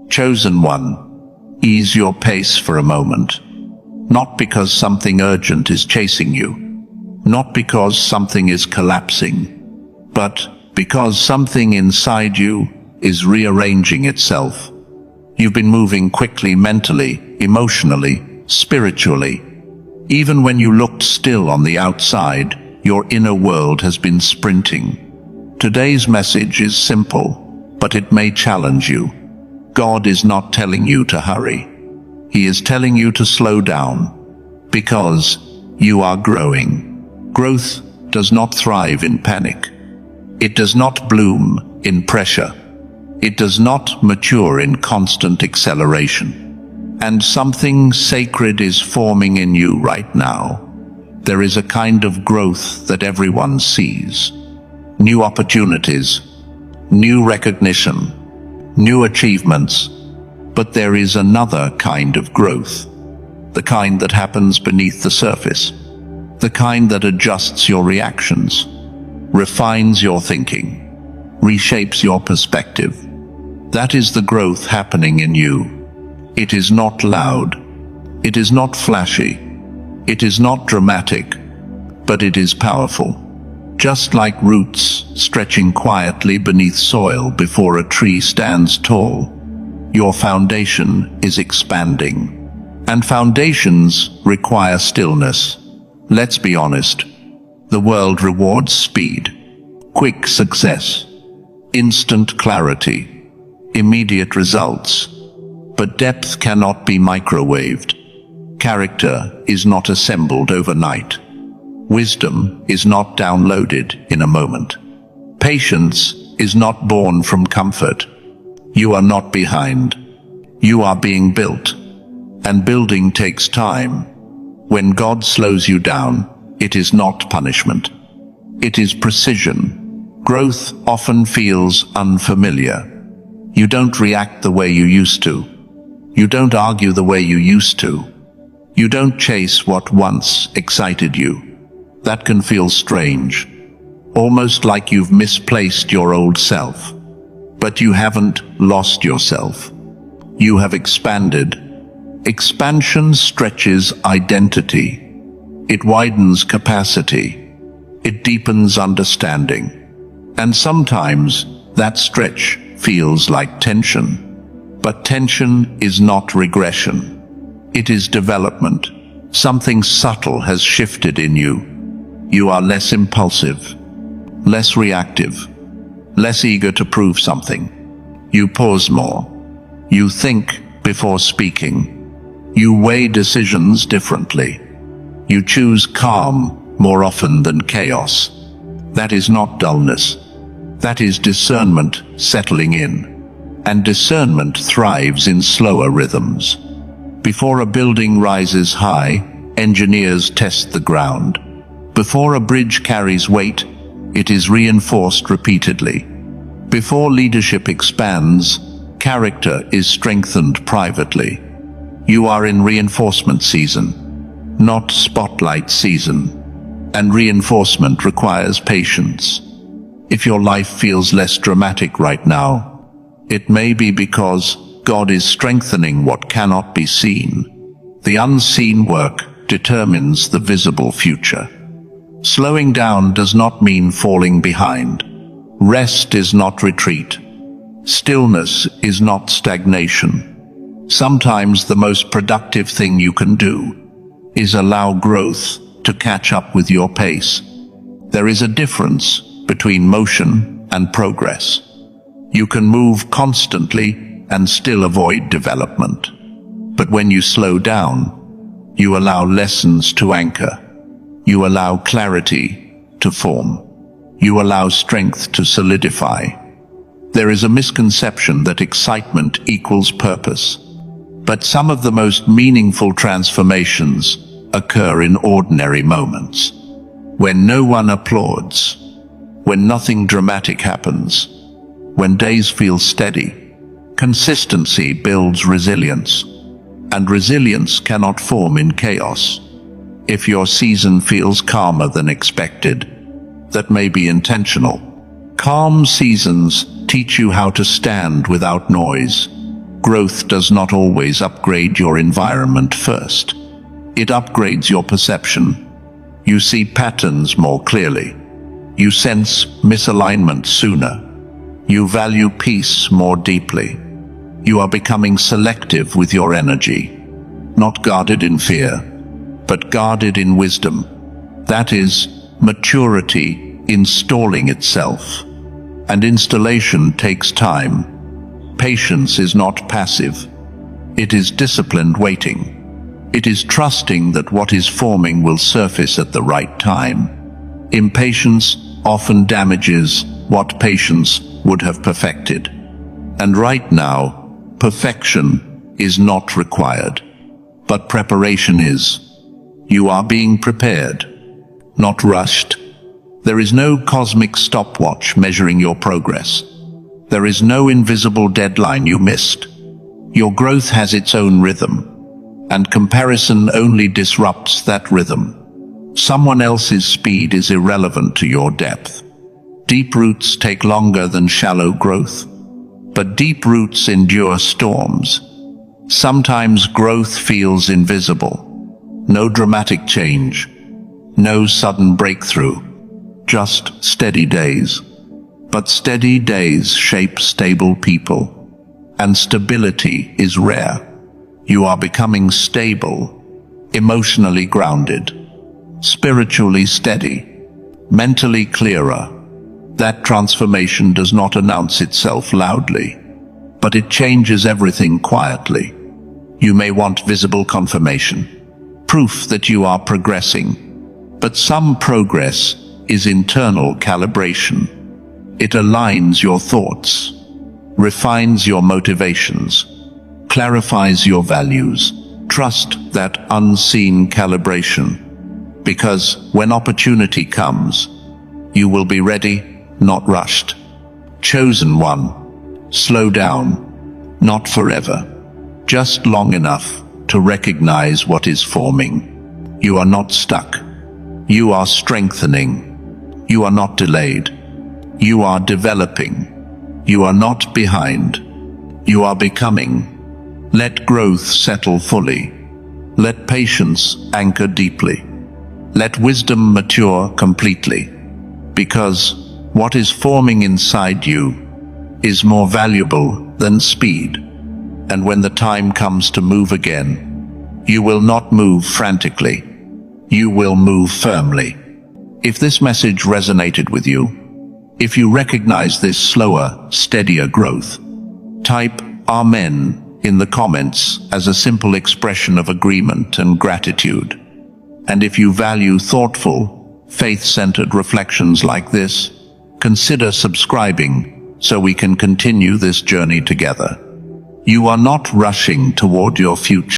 Chosen one, ease your pace for a moment. Not because something urgent is chasing you, not because something is collapsing, but because something inside you is rearranging itself. You've been moving quickly mentally, emotionally, spiritually. Even when you looked still on the outside, your inner world has been sprinting. Today's message is simple, but it may challenge you. God is not telling you to hurry. He is telling you to slow down, because you are growing. Growth does not thrive in panic. It does not bloom in pressure. It does not mature in constant acceleration. And something sacred is forming in you right now. There is a kind of growth that everyone sees. New opportunities, new recognition, new achievements. But there is another kind of growth. The kind that happens beneath the surface. The kind that adjusts your reactions, refines your thinking, reshapes your perspective. That is the growth happening in you. It is not loud. It is not flashy. It is not dramatic, but it is powerful. Just like roots stretching quietly beneath soil before a tree stands tall, your foundation is expanding. And foundations require stillness. Let's be honest. The world rewards speed, quick success, instant clarity, immediate results. But depth cannot be microwaved. Character is not assembled overnight. Wisdom is not downloaded in a moment. Patience is not born from comfort. You are not behind. You are being built. And building takes time. When God slows you down, it is not punishment. It is precision. Growth often feels unfamiliar. You don't react the way you used to. You don't argue the way you used to. You don't chase what once excited you. That can feel strange, almost like you've misplaced your old self. But you haven't lost yourself. You have expanded. Expansion stretches identity. It widens capacity. It deepens understanding. And sometimes that stretch feels like tension. But tension is not regression. It is development. Something subtle has shifted in you. You are less impulsive, less reactive, less eager to prove something. You pause more. You think before speaking. You weigh decisions differently. You choose calm more often than chaos. That is not dullness. That is discernment settling in. And discernment thrives in slower rhythms. Before a building rises high, engineers test the ground. Before a bridge carries weight, it is reinforced repeatedly. Before leadership expands, character is strengthened privately. You are in reinforcement season, not spotlight season. And reinforcement requires patience. If your life feels less dramatic right now, it may be because God is strengthening what cannot be seen. The unseen work determines the visible future. Slowing down does not mean falling behind. Rest is not retreat. Stillness is not stagnation. Sometimes the most productive thing you can do is allow growth to catch up with your pace. There is a difference between motion and progress. You can move constantly and still avoid development. But when you slow down, you allow lessons to anchor. You allow clarity to form. You allow strength to solidify. There is a misconception that excitement equals purpose. But some of the most meaningful transformations occur in ordinary moments. When no one applauds. When nothing dramatic happens. When days feel steady. Consistency builds resilience. And resilience cannot form in chaos. If your season feels calmer than expected, that may be intentional. Calm seasons teach you how to stand without noise, Growth does not always upgrade your environment first. It upgrades your perception. You see patterns more clearly. You sense misalignment sooner. You value peace more deeply. You are becoming selective with your energy, not guarded in fear, but guarded in wisdom. That is maturity installing itself. And installation takes time. Patience is not passive. It is disciplined waiting. It is trusting that what is forming will surface at the right time. Impatience often damages what patience would have perfected. And right now, perfection is not required, but preparation is. You are being prepared, not rushed. There is no cosmic stopwatch measuring your progress. There is no invisible deadline you missed. Your growth has its own rhythm, and comparison only disrupts that rhythm. Someone else's speed is irrelevant to your depth. Deep roots take longer than shallow growth, but deep roots endure storms. Sometimes growth feels invisible. No dramatic change, no sudden breakthrough, just steady days. But steady days shape stable people, and stability is rare. You are becoming stable, emotionally grounded, spiritually steady, mentally clearer. That transformation does not announce itself loudly, but it changes everything quietly. You may want visible confirmation, proof that you are progressing, but some progress is internal calibration. It aligns your thoughts, refines your motivations, clarifies your values. Trust that unseen calibration, because when opportunity comes, you will be ready, not rushed. Chosen one. Slow down. Not forever. Just long enough to recognize what is forming. You are not stuck. You are strengthening. You are not delayed. You are developing. You are not behind. You are becoming. Let growth settle fully. Let patience anchor deeply. Let wisdom mature completely. Because what is forming inside you is more valuable than speed. And when the time comes to move again, you will not move frantically. You will move firmly. If this message resonated with you, if you recognize this slower, steadier growth, type Amen in the comments as a simple expression of agreement and gratitude. And if you value thoughtful, faith-centered reflections like this, consider subscribing so we can continue this journey together. You are not rushing toward your future.